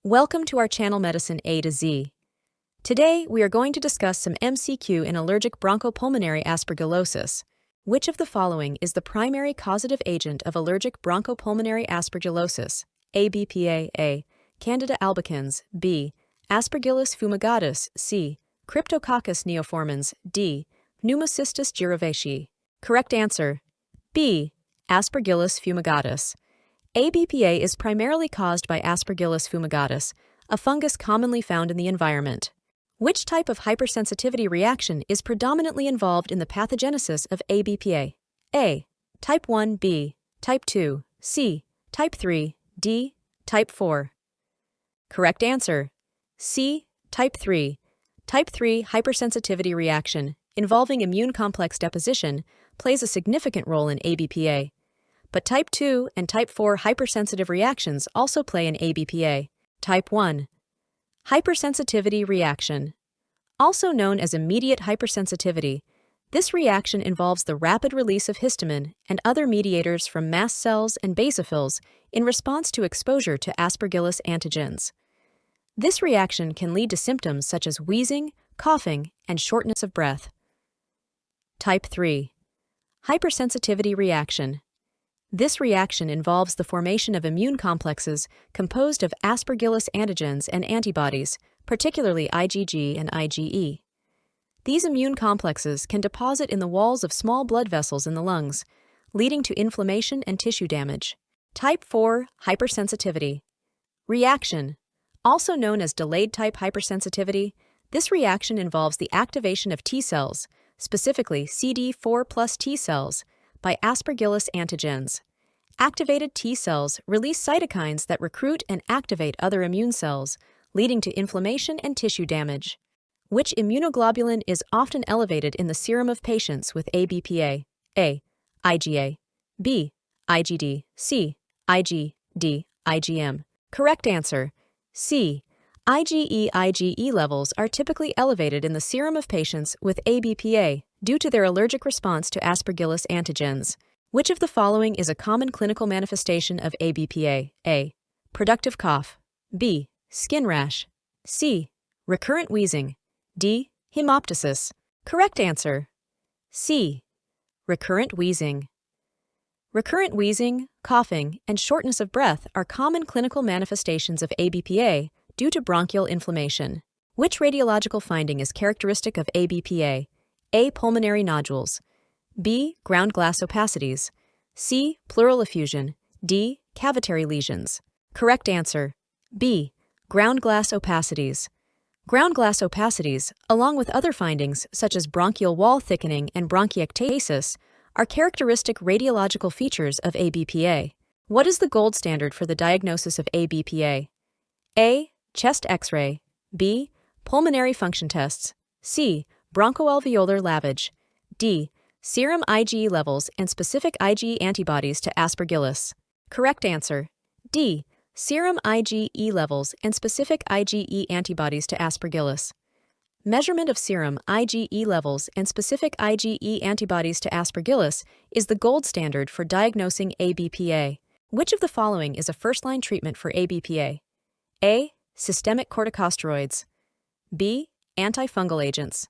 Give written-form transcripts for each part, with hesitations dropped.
Welcome to our channel Medicine A to Z. Today, we are going to discuss some MCQ in allergic bronchopulmonary aspergillosis. Which of the following is the primary causative agent of allergic bronchopulmonary aspergillosis? ABPA A. Candida albicans B. Aspergillus fumigatus C. Cryptococcus neoformans D. Pneumocystis jirovecii. Correct answer B. Aspergillus fumigatus. ABPA is primarily caused by Aspergillus fumigatus, a fungus commonly found in the environment. Which type of hypersensitivity reaction is predominantly involved in the pathogenesis of ABPA? A. Type 1B, Type 2, C, Type 3, D, Type 4. Correct answer C. Type 3. Type 3 hypersensitivity reaction, involving immune complex deposition, plays a significant role in ABPA. But Type 2 and Type 4 hypersensitive reactions also play in ABPA. Type 1. Hypersensitivity reaction. Also known as immediate hypersensitivity, this reaction involves the rapid release of histamine and other mediators from mast cells and basophils in response to exposure to Aspergillus antigens. This reaction can lead to symptoms such as wheezing, coughing, and shortness of breath. Type 3. Hypersensitivity reaction. This reaction involves the formation of immune complexes composed of Aspergillus antigens and antibodies, particularly IgG and IgE. These immune complexes can deposit in the walls of small blood vessels in the lungs, leading to inflammation and tissue damage. Type 4 hypersensitivity. Reaction. Also known as delayed type hypersensitivity, this reaction involves the activation of T cells, specifically CD4+ T cells, by Aspergillus antigens. Activated T cells release cytokines that recruit and activate other immune cells, leading to inflammation and tissue damage. Which immunoglobulin is often elevated in the serum of patients with ABPA? A. IgA B. IgD C. IgD IgM. Correct answer C. IgE levels are typically elevated in the serum of patients with ABPA due to their allergic response to Aspergillus antigens. Which of the following is a common clinical manifestation of ABPA? A. Productive cough B. Skin rash C. Recurrent wheezing D. Hemoptysis. Correct answer C. Recurrent wheezing. Recurrent wheezing, coughing, and shortness of breath are common clinical manifestations of ABPA due to bronchial inflammation. Which radiological finding is characteristic of ABPA? A. Pulmonary nodules B. Ground glass opacities C. Pleural effusion D. Cavitary lesions. Correct answer B. Ground glass opacities. Ground glass opacities, along with other findings such as bronchial wall thickening and bronchiectasis, are characteristic radiological features of ABPA. What is the gold standard for the diagnosis of ABPA? A. Chest X-ray B. Pulmonary function tests C. Bronchoalveolar lavage D. Serum IgE levels and specific IgE antibodies to Aspergillus. Correct answer D. Serum IgE levels and specific IgE antibodies to Aspergillus. Measurement of serum IgE levels and specific IgE antibodies to Aspergillus is the gold standard for diagnosing ABPA. Which of the following is a first-line treatment for ABPA? A. Systemic corticosteroids B. Antifungal agents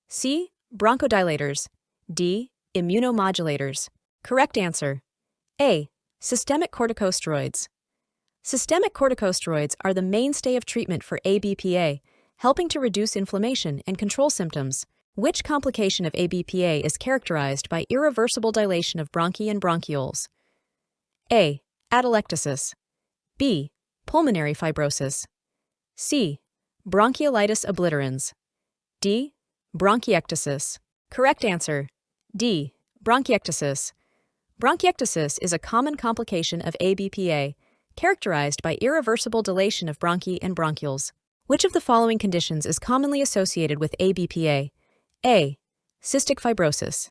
C. Bronchodilators D. Immunomodulators. Correct answer A. Systemic corticosteroids. Systemic corticosteroids are the mainstay of treatment for ABPA, helping to reduce inflammation and control symptoms. Which complication of ABPA is characterized by irreversible dilation of bronchi and bronchioles? A. Atelectasis B. Pulmonary fibrosis C. Bronchiolitis obliterans D. Bronchiectasis. Correct answer D. Bronchiectasis. Bronchiectasis is a common complication of ABPA, characterized by irreversible dilation of bronchi and bronchioles. Which of the following conditions is commonly associated with ABPA? A. Cystic fibrosis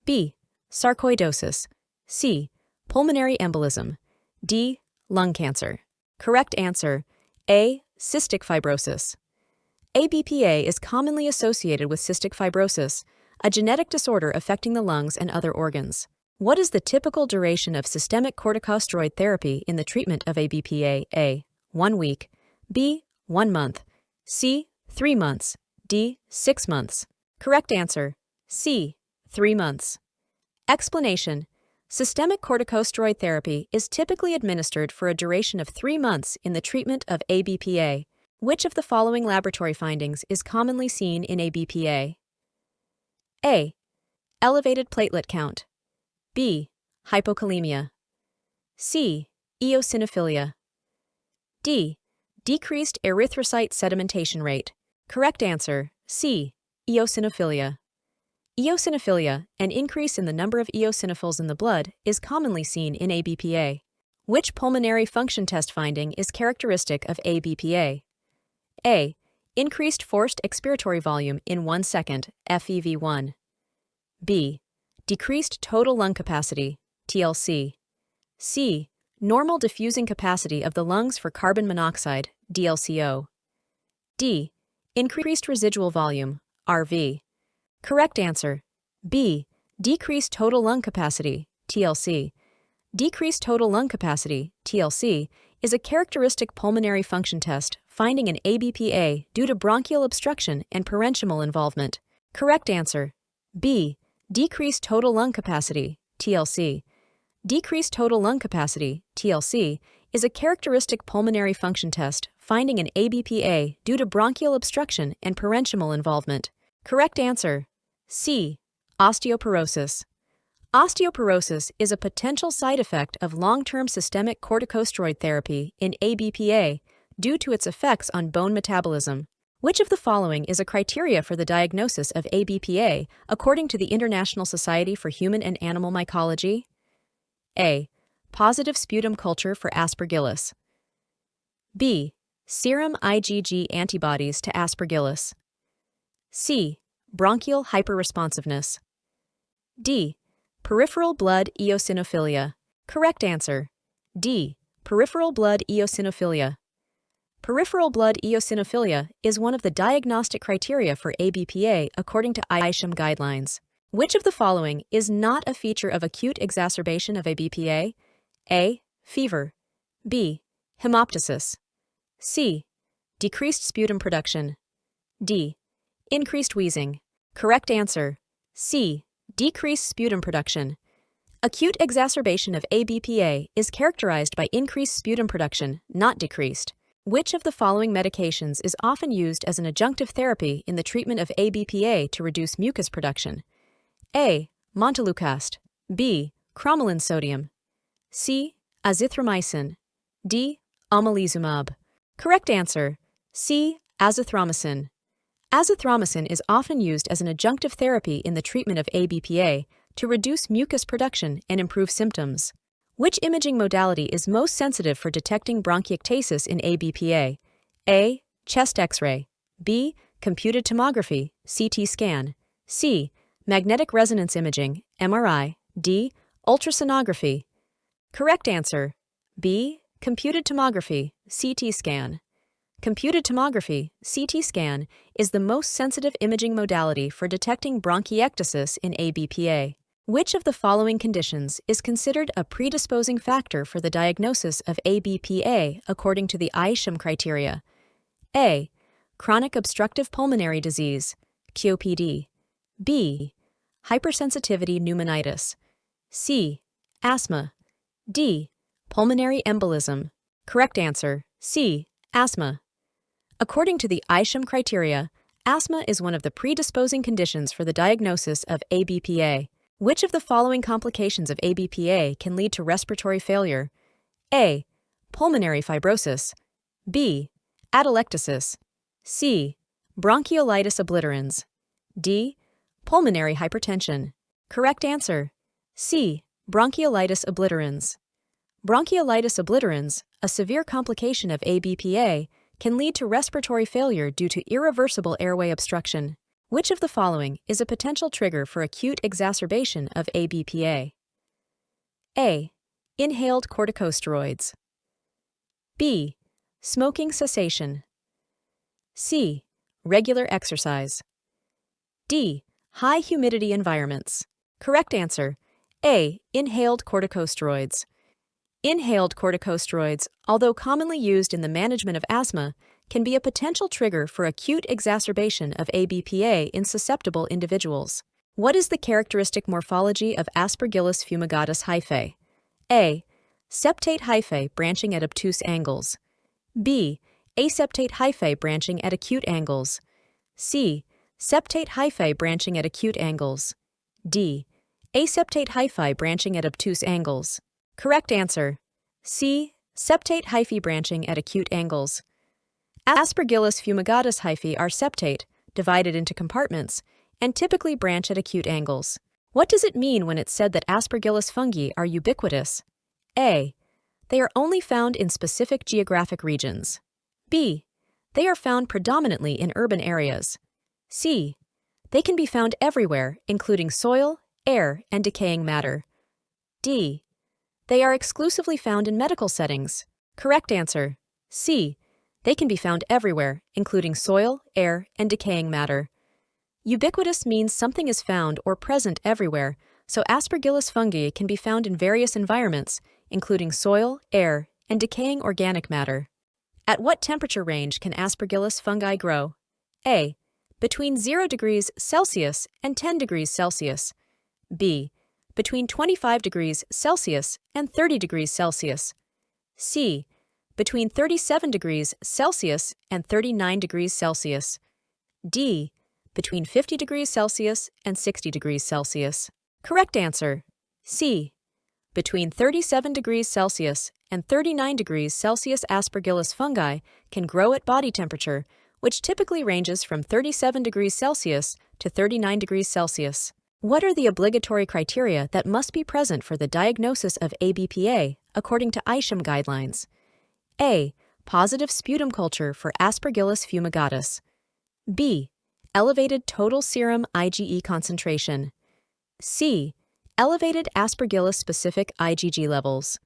B. Sarcoidosis C. Pulmonary embolism D. Lung cancer. Correct answer A. Cystic fibrosis. ABPA is commonly associated with cystic fibrosis, a genetic disorder affecting the lungs and other organs. What is the typical duration of systemic corticosteroid therapy in the treatment of ABPA? A. 1 week B. 1 month. C. 3 months. D. 6 months. Correct answer: C. 3 months. Explanation: systemic corticosteroid therapy is typically administered for a duration of 3 months in the treatment of ABPA. Which of the following laboratory findings is commonly seen in ABPA? A. Elevated platelet count. B. Hypokalemia. C. Eosinophilia. D. Decreased erythrocyte sedimentation rate. Correct answer: C. Eosinophilia. Eosinophilia, an increase in the number of eosinophils in the blood, is commonly seen in ABPA. Which pulmonary function test finding is characteristic of ABPA? A. Increased forced expiratory volume in 1 second, FEV1. B. Decreased total lung capacity, TLC. C. Normal diffusing capacity of the lungs for carbon monoxide, DLCO. D. Increased residual volume, RV. Correct answer: B. Decreased total lung capacity, TLC. Decreased total lung capacity, TLC, is a characteristic pulmonary function test finding in ABPA due to bronchial obstruction and parenchymal involvement. Correct answer: B. Decreased total lung capacity, TLC. Decreased total lung capacity, TLC, is a characteristic pulmonary function test finding in ABPA due to bronchial obstruction and parenchymal involvement. Correct answer: C. Osteoporosis. Osteoporosis is a potential side effect of long-term systemic corticosteroid therapy in ABPA due to its effects on bone metabolism. Which of the following is a criteria for the diagnosis of ABPA according to the International Society for Human and Animal Mycology? A. Positive sputum culture for Aspergillus. B. Serum IgG antibodies to Aspergillus. C. Bronchial hyperresponsiveness. D. Peripheral blood eosinophilia. Correct answer: D. Peripheral blood eosinophilia. Peripheral blood eosinophilia is one of the diagnostic criteria for ABPA according to ISHM guidelines. Which of the following is not a feature of acute exacerbation of ABPA? A. Fever. B. Hemoptysis. C. Decreased sputum production. D. Increased wheezing. Correct answer: C. Decreased sputum production. Acute exacerbation of ABPA is characterized by increased sputum production, not decreased. Which of the following medications is often used as an adjunctive therapy in the treatment of ABPA to reduce mucus production? A. Montelukast. B. Cromolyn sodium. C. Azithromycin. D. Omalizumab. Correct answer: C. Azithromycin. Azithromycin is often used as an adjunctive therapy in the treatment of ABPA to reduce mucus production and improve symptoms. Which imaging modality is most sensitive for detecting bronchiectasis in ABPA? A. Chest X-ray. B. Computed tomography, CT scan. C. Magnetic resonance imaging, MRI. D. Ultrasonography. Correct answer: B. Computed tomography, CT scan. Computed tomography, CT scan, is the most sensitive imaging modality for detecting bronchiectasis in ABPA. Which of the following conditions is considered a predisposing factor for the diagnosis of ABPA according to the ISHM criteria? A. Chronic obstructive pulmonary disease, COPD. B. Hypersensitivity pneumonitis. C. Asthma. D. Pulmonary embolism. Correct answer: C. Asthma. According to the ISHM criteria, asthma is one of the predisposing conditions for the diagnosis of ABPA. Which of the following complications of ABPA can lead to respiratory failure? A. Pulmonary fibrosis. B. Atelectasis. C. Bronchiolitis obliterans. D. Pulmonary hypertension. Correct answer: C. Bronchiolitis obliterans. Bronchiolitis obliterans, a severe complication of ABPA, can lead to respiratory failure due to irreversible airway obstruction. Which of the following is a potential trigger for acute exacerbation of ABPA? A. Inhaled corticosteroids. B. Smoking cessation. C. Regular exercise. D. High humidity environments. Correct answer: A. Inhaled corticosteroids. Inhaled corticosteroids, although commonly used in the management of asthma, can be a potential trigger for acute exacerbation of ABPA in susceptible individuals. What is the characteristic morphology of Aspergillus fumigatus hyphae? A. Septate hyphae branching at obtuse angles. B. Aseptate hyphae branching at acute angles. C. Septate hyphae branching at acute angles. D. Aseptate hyphae branching at obtuse angles. Correct answer. C. Septate hyphae branching at acute angles. Aspergillus fumigatus hyphae are septate, divided into compartments, and typically branch at acute angles. What does it mean when it's said that Aspergillus fungi are ubiquitous? A. They are only found in specific geographic regions. B. They are found predominantly in urban areas. C. They can be found everywhere, including soil, air, and decaying matter. D. They are exclusively found in medical settings. Correct answer. C. They can be found everywhere, including soil, air, and decaying matter. Ubiquitous means something is found or present everywhere, so Aspergillus fungi can be found in various environments, including soil, air, and decaying organic matter. At what temperature range can Aspergillus fungi grow? A. Between 0 degrees Celsius and 10 degrees Celsius. B. Between 25 degrees Celsius and 30 degrees Celsius. C. Between 37 degrees Celsius and 39 degrees Celsius. D. Between 50 degrees Celsius and 60 degrees Celsius. Correct answer. C. Between 37 degrees Celsius and 39 degrees Celsius Aspergillus fungi can grow at body temperature, which typically ranges from 37 degrees Celsius to 39 degrees Celsius. What are the obligatory criteria that must be present for the diagnosis of ABPA according to ISHM guidelines? A. Positive sputum culture for Aspergillus fumigatus. B. Elevated total serum IgE concentration. C. Elevated Aspergillus-specific IgG levels.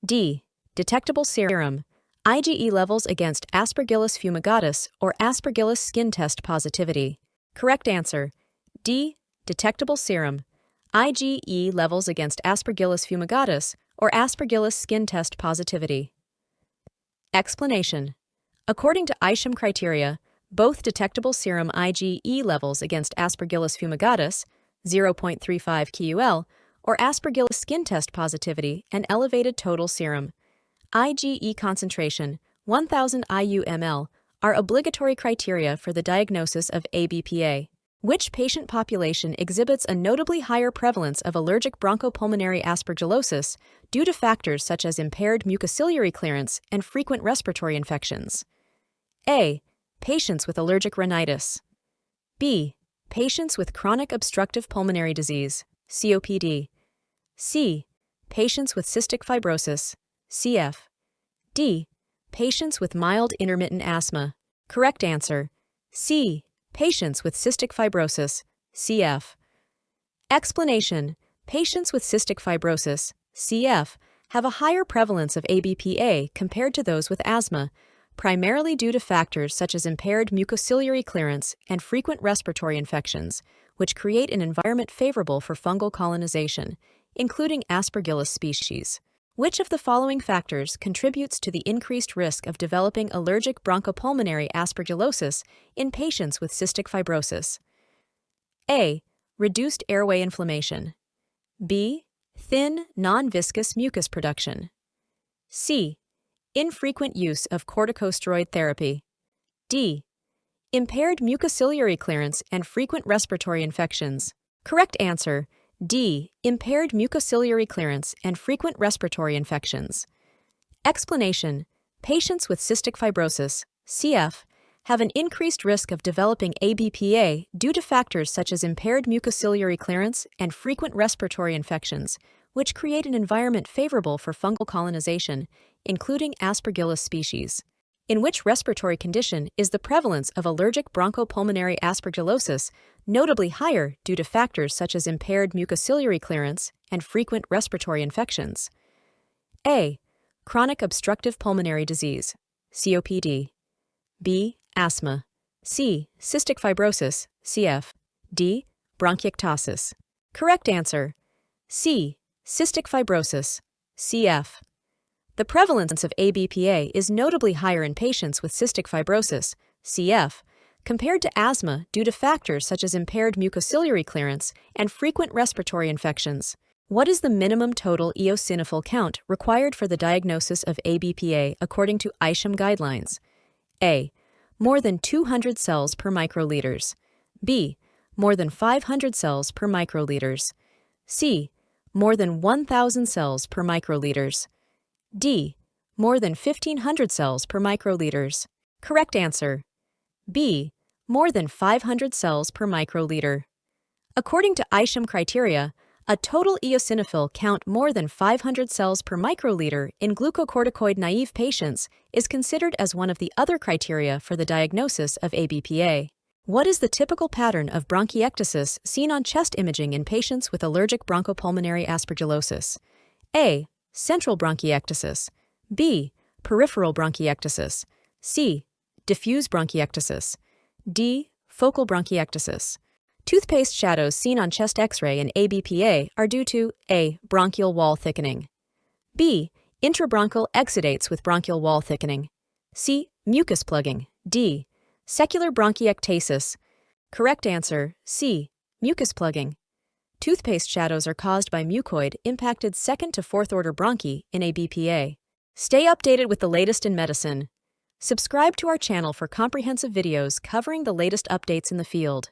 D. Detectable serum IgE levels against Aspergillus fumigatus or Aspergillus skin test positivity. Correct answer. D. Detectable serum IgE levels against Aspergillus fumigatus or Aspergillus skin test positivity. Explanation. According to ISHM criteria, both detectable serum IgE levels against Aspergillus fumigatus, 0.35 QUL, or Aspergillus skin test positivity and elevated total serum IgE concentration, 1000 IU/mL, are obligatory criteria for the diagnosis of ABPA. Which patient population exhibits a notably higher prevalence of allergic bronchopulmonary aspergillosis due to factors such as impaired mucociliary clearance and frequent respiratory infections? A. Patients with allergic rhinitis. B. Patients with chronic obstructive pulmonary disease, COPD. C. Patients with cystic fibrosis, CF. D. Patients with mild intermittent asthma. Correct answer. C. Patients with cystic fibrosis, CF. Explanation. Patients with cystic fibrosis, CF, have a higher prevalence of ABPA compared to those with asthma, primarily due to factors such as impaired mucociliary clearance and frequent respiratory infections, which create an environment favorable for fungal colonization, including Aspergillus species. Which of the following factors contributes to the increased risk of developing allergic bronchopulmonary aspergillosis in patients with cystic fibrosis? A. Reduced airway inflammation. B. Thin, non-viscous mucus production. C. Infrequent use of corticosteroid therapy. D. Impaired mucociliary clearance and frequent respiratory infections. Correct answer. D. Impaired mucociliary clearance and frequent respiratory infections. Explanation. Patients with cystic fibrosis, CF, have an increased risk of developing ABPA due to factors such as impaired mucociliary clearance and frequent respiratory infections, which create an environment favorable for fungal colonization, including Aspergillus species. In which respiratory condition is the prevalence of allergic bronchopulmonary aspergillosis notably higher due to factors such as impaired mucociliary clearance and frequent respiratory infections? A. Chronic obstructive pulmonary disease, COPD. B. Asthma. C. Cystic fibrosis, CF. D. Bronchiectasis. Correct answer. C. Cystic fibrosis, CF. The prevalence of ABPA is notably higher in patients with cystic fibrosis, CF, compared to asthma due to factors such as impaired mucociliary clearance and frequent respiratory infections. What is the minimum total eosinophil count required for the diagnosis of ABPA according to ISHM guidelines? A. More than 200 cells per microliters. B. More than 500 cells per microliters. C. More than 1,000 cells per microliters. D. More than 1,500 cells per microliters. Correct answer. B. More than 500 cells per microliter. According to ISHM criteria, a total eosinophil count more than 500 cells per microliter in glucocorticoid-naive patients is considered as one of the other criteria for the diagnosis of ABPA. What is the typical pattern of bronchiectasis seen on chest imaging in patients with allergic bronchopulmonary aspergillosis? A. Central bronchiectasis. B. Peripheral bronchiectasis. C. Diffuse bronchiectasis. D. Focal bronchiectasis. Toothpaste shadows seen on chest X-ray in ABPA are due to A. Bronchial wall thickening. B. Intrabronchial exudates with bronchial wall thickening. C. Mucus plugging. D. Secular bronchiectasis. Correct answer, C. Mucus plugging. Toothpaste shadows are caused by mucoid impacted second to fourth order bronchi in ABPA. Stay updated with the latest in medicine. Subscribe to our channel for comprehensive videos covering the latest updates in the field.